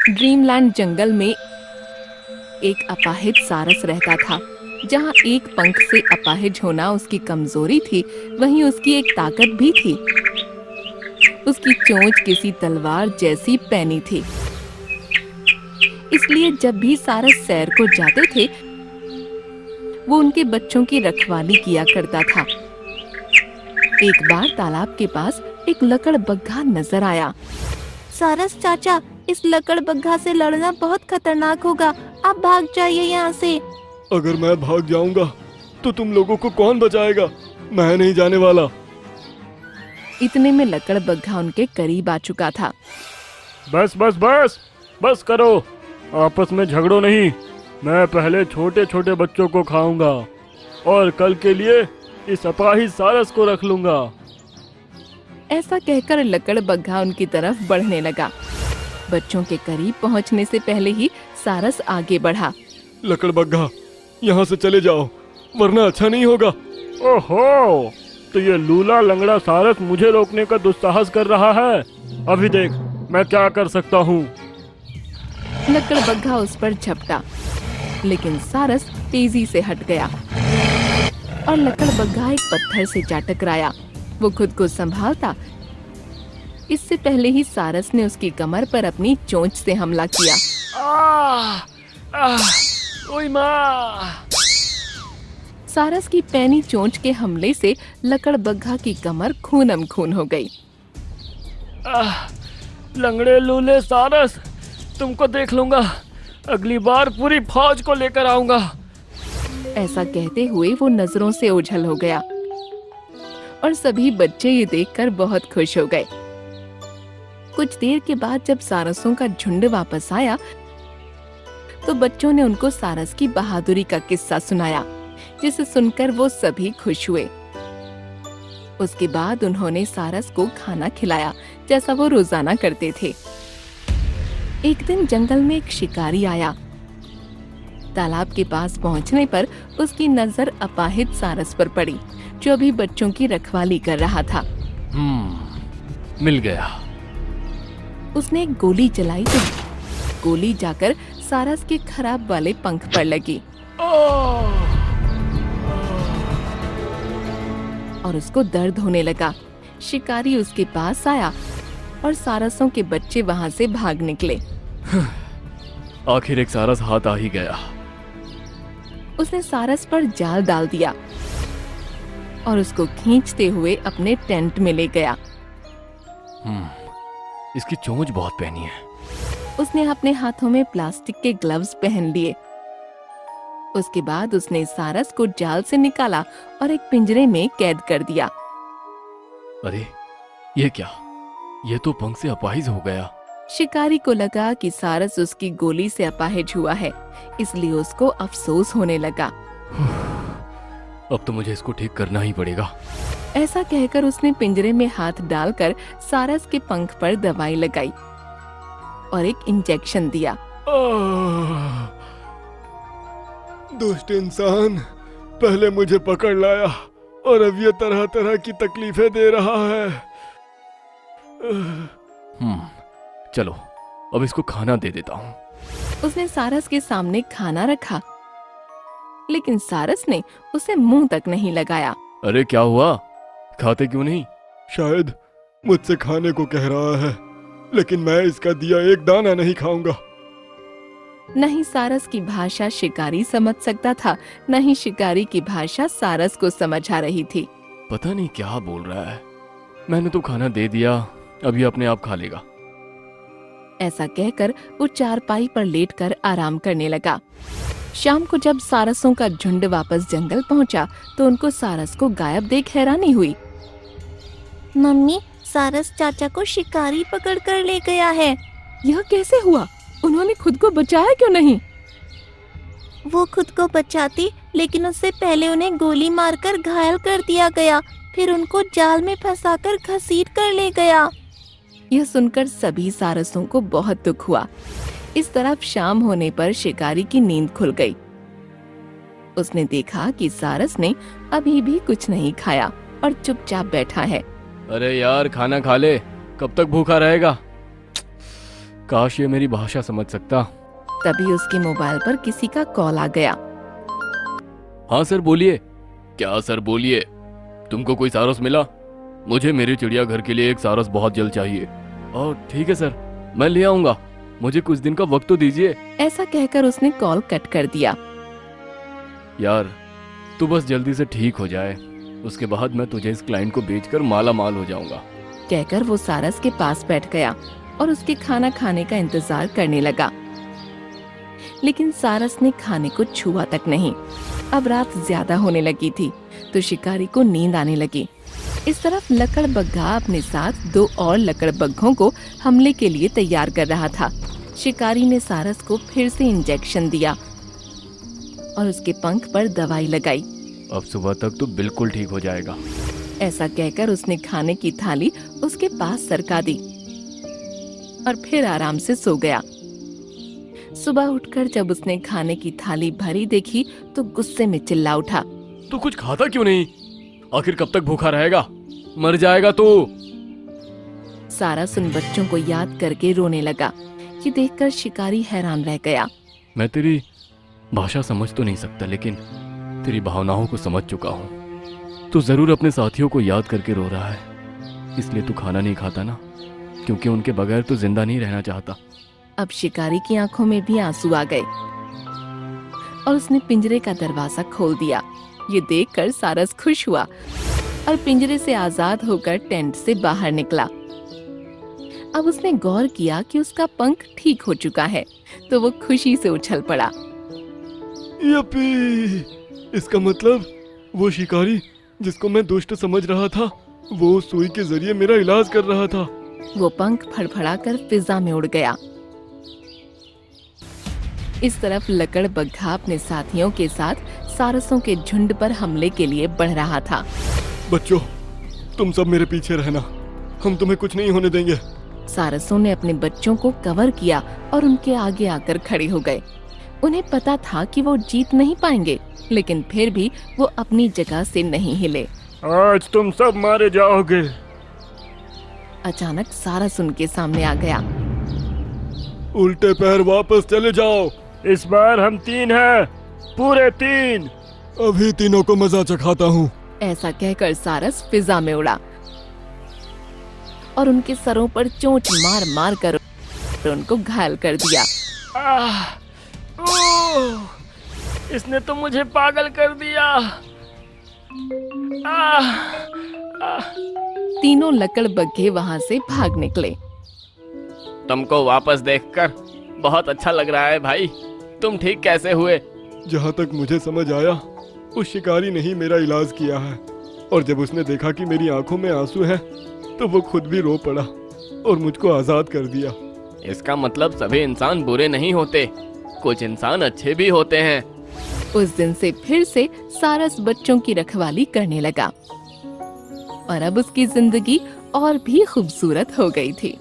Dreamland जंगल में एक अपाहिज सारस रहता था। जहाँ एक पंख से अपाहिज होना उसकी कमजोरी थी, वहीं उसकी एक ताकत भी थी। उसकी चोंच किसी तलवार जैसी पैनी थी। इसलिए जब भी सारस सैर को जाते थे, वो उनके बच्चों की रखवाली किया करता था। एक बार तालाब के पास एक लकड़बग्घा नजर आया। सारस चाचा, इस लकड़बग्घा से लड़ना बहुत खतरनाक होगा, आप भाग जाइए यहाँ से। अगर मैं भाग जाऊंगा तो तुम लोगों को कौन बचाएगा? मैं नहीं जाने वाला। इतने में लकड़बग्घा उनके करीब आ चुका था। बस बस बस बस करो, आपस में झगड़ो नहीं। मैं पहले छोटे छोटे बच्चों को खाऊंगा और कल के लिए इस अपाहिज सारस को रख लूंगा। ऐसा कहकर लकड़बग्घा उनकी तरफ बढ़ने लगा। बच्चों के करीब पहुंचने से पहले ही सारस आगे बढ़ा। लकड़बग्घा, यहाँ से चले जाओ वरना अच्छा नहीं होगा। ओहो, तो ये लूला लंगड़ा सारस मुझे रोकने का दुस्साहस कर रहा है। अभी देख मैं क्या कर सकता हूँ। लकड़बग्घा उस पर झपटा, लेकिन सारस तेजी से हट गया और लकड़बग्घा एक पत्थर से जा टकराया। वो खुद को संभालता इससे पहले ही सारस ने उसकी कमर पर अपनी चोंच से हमला किया। ओए माँ! सारस की पैनी चोंच के हमले से लकड़बग्घा की कमर खूनम खून हो गई। लंगड़े लूले सारस, तुमको देख लूंगा। अगली बार पूरी फौज को लेकर आऊंगा। ऐसा कहते हुए वो नजरों से ओझल हो गया और सभी बच्चे ये देखकर बहुत खुश हो गए। कुछ देर के बाद जब सारसों का झुंड वापस आया तो बच्चों ने उनको सारस की बहादुरी का किस्सा सुनाया, जिसे सुनकर वो सभी खुश हुए। उसके बाद उन्होंने सारस को खाना खिलाया जैसा वो रोजाना करते थे। एक दिन जंगल में एक शिकारी आया। तालाब के पास पहुंचने पर उसकी नजर अपाहिज सारस पर पड़ी, जो अभी बच्चों की रखवाली कर रहा था। मिल गया। उसने एक गोली चलाई तो गोली जाकर सारस के खराब वाले पंख पर लगी और उसको दर्द होने लगा। शिकारी उसके पास आया और सारसों के बच्चे वहां से भाग निकले। आखिर एक सारस हाथ आ ही गया। उसने सारस पर जाल डाल दिया और उसको खींचते हुए अपने टेंट में ले गया। इसकी चोंच बहुत पैनी है। उसने अपने हाथों में प्लास्टिक के ग्लव्स पहन लिए। उसके बाद उसने सारस को जाल से निकाला और एक पिंजरे में कैद कर दिया। अरे ये क्या? ये तो पंख से अपाहिज हो गया। शिकारी को लगा कि सारस उसकी गोली से अपाहिज हुआ है, इसलिए उसको अफसोस होने लगा। अब तो मुझे इसको ठीक करना ही पड़ेगा। ऐसा कहकर उसने पिंजरे में हाथ डालकर सारस के पंख पर दवाई लगाई और एक इंजेक्शन दिया। दुष्ट इंसान, पहले मुझे पकड़ लाया और अब ये तरह तरह की तकलीफें दे रहा है। चलो अब इसको खाना दे देता हूँ। उसने सारस के सामने खाना रखा, लेकिन सारस ने उसे मुंह तक नहीं लगाया। अरे क्या हुआ? खाते क्यों नहीं? शायद मुझसे खाने को कह रहा है, लेकिन मैं इसका दिया एक दाना नहीं खाऊंगा। नहीं सारस की भाषा शिकारी समझ सकता था, न ही शिकारी की भाषा सारस को समझ आ रही थी। पता नहीं क्या बोल रहा है। मैंने तो खाना दे दिया, अभी अपने आप खा लेगा। ऐसा कहकर वो चारपाई पर लेटकर आराम करने लगा। शाम को जब सारसों का झुंड वापस जंगल पहुंचा तो उनको सारस को गायब देख हैरानी हुई। मम्मी, सारस चाचा को शिकारी पकड़ कर ले गया है। यह कैसे हुआ? उन्होंने खुद को बचाया क्यों नहीं? वो खुद को बचाती, लेकिन उससे पहले उन्हें गोली मारकर घायल कर दिया गया, फिर उनको जाल में फंसाकर घसीट कर ले गया। यह सुनकर सभी सारसों को बहुत दुख हुआ। इस तरफ शाम होने पर शिकारी की नींद खुल गई। उसने देखा कि सारस ने अभी भी कुछ नहीं खाया और चुपचाप बैठा है। अरे यार, खाना खा ले, कब तक भूखा रहेगा? काश ये मेरी भाषा समझ सकता। तभी उसके मोबाइल पर किसी का कॉल आ गया। हाँ सर बोलिए। क्या सर बोलिए, तुमको कोई सारस मिला? मुझे मेरे चिड़ियाघर के लिए एक सारस बहुत जल्द चाहिए। और ठीक है सर, मैं ले आऊंगा, मुझे कुछ दिन का वक्त तो दीजिए। ऐसा कहकर उसने कॉल कट कर दिया। यार तू बस जल्दी से ठीक हो जाए, उसके बाद मैं तुझे इस क्लाइंट को बेचकर माला माल हो जाऊंगा। कहकर वो सारस के पास बैठ गया और उसके खाना खाने का इंतजार करने लगा। लेकिन सारस ने खाने को छुआ तक नहीं। अब रात ज्यादा होने लगी थी तो शिकारी को नींद आने लगी। इस तरफ लकड़बग्घा अपने साथ 2 और लकड़बग्घों को हमले के लिए तैयार कर रहा था। शिकारी ने सारस को फिर से इंजेक्शन दिया और उसके पंख पर दवाई लगाई। अब सुबह तक तो बिल्कुल ठीक हो जाएगा। ऐसा कहकर उसने खाने की थाली उसके पास सरका दी और फिर आराम से सो गया। सुबह उठकर जब उसने खाने की थाली भरी देखी तो गुस्से में चिल्ला उठा। तू कुछ खाता क्यों नहीं? आखिर कब तक भूखा रहेगा? मर जाएगा तू। सारस उन बच्चों को याद करके रोने लगा। ये देखकर शिकारी हैरान रह गया। मैं तेरी भाषा समझ तो नहीं सकता, लेकिन तेरी भावनाओं को समझ चुका हूँ। तू जरूर अपने साथियों को याद करके रो रहा है, इसलिए तू खाना नहीं खाता ना, क्योंकि उनके बगैर तू जिंदा नहीं रहना चाहता। अब शिकारी की आंखों में भी आंसू आ गए और उसने पिंजरे का दरवाजा खोल दिया। ये देखकर सारस खुश हुआ और पिंजरे से आजाद होकर टेंट से बाहर निकला। अब उसने गौर किया कि उसका पंख ठीक हो चुका है तो वो खुशी से उछल पड़ा। यप्पी! इसका मतलब वो शिकारी जिसको मैं दुष्ट समझ रहा था, वो सुई के जरिए मेरा इलाज कर रहा था। वो पंख फड़फड़ाकर फिजा में उड़ गया। इस तरफ लकड़बग्घा अपने साथियों के साथ सारसों के झुंड पर हमले के लिए बढ़ रहा था। बच्चों, तुम सब मेरे पीछे रहना, हम तुम्हें कुछ नहीं होने देंगे। सारसों ने अपने बच्चों को कवर किया और उनके आगे आकर खड़े हो गए। उन्हें पता था कि वो जीत नहीं पाएंगे, लेकिन फिर भी वो अपनी जगह से नहीं हिले। आज तुम सब मारे जाओगे। अचानक सारस उनके सामने आ गया। उल्टे पैर वापस चले जाओ। इस बार हम 3 हैं, पूरे 3। अभी तीनों को मजा चखाता हूँ। ऐसा कहकर सारस फिजा में उड़ा और उनके सरों पर चोंच मार मार कर उनको घायल कर दिया। इसने तो मुझे पागल कर दिया। तीनों लकड़बग्घे वहां से भाग निकले। तुमको वापस देखकर बहुत अच्छा लग रहा है भाई, तुम ठीक कैसे हुए? जहाँ तक मुझे समझ आया, उस शिकारी ने ही मेरा इलाज किया है, और जब उसने देखा कि मेरी आंखों में आंसू हैं, तो वो खुद भी रो पड़ा और मुझको आजाद कर दिया। इसका मतलब सभी इंसान बुरे नहीं होते, कुछ इंसान अच्छे भी होते हैं। उस दिन से फिर से सारस बच्चों की रखवाली करने लगा और अब उसकी जिंदगी और भी खूबसूरत हो गई थी।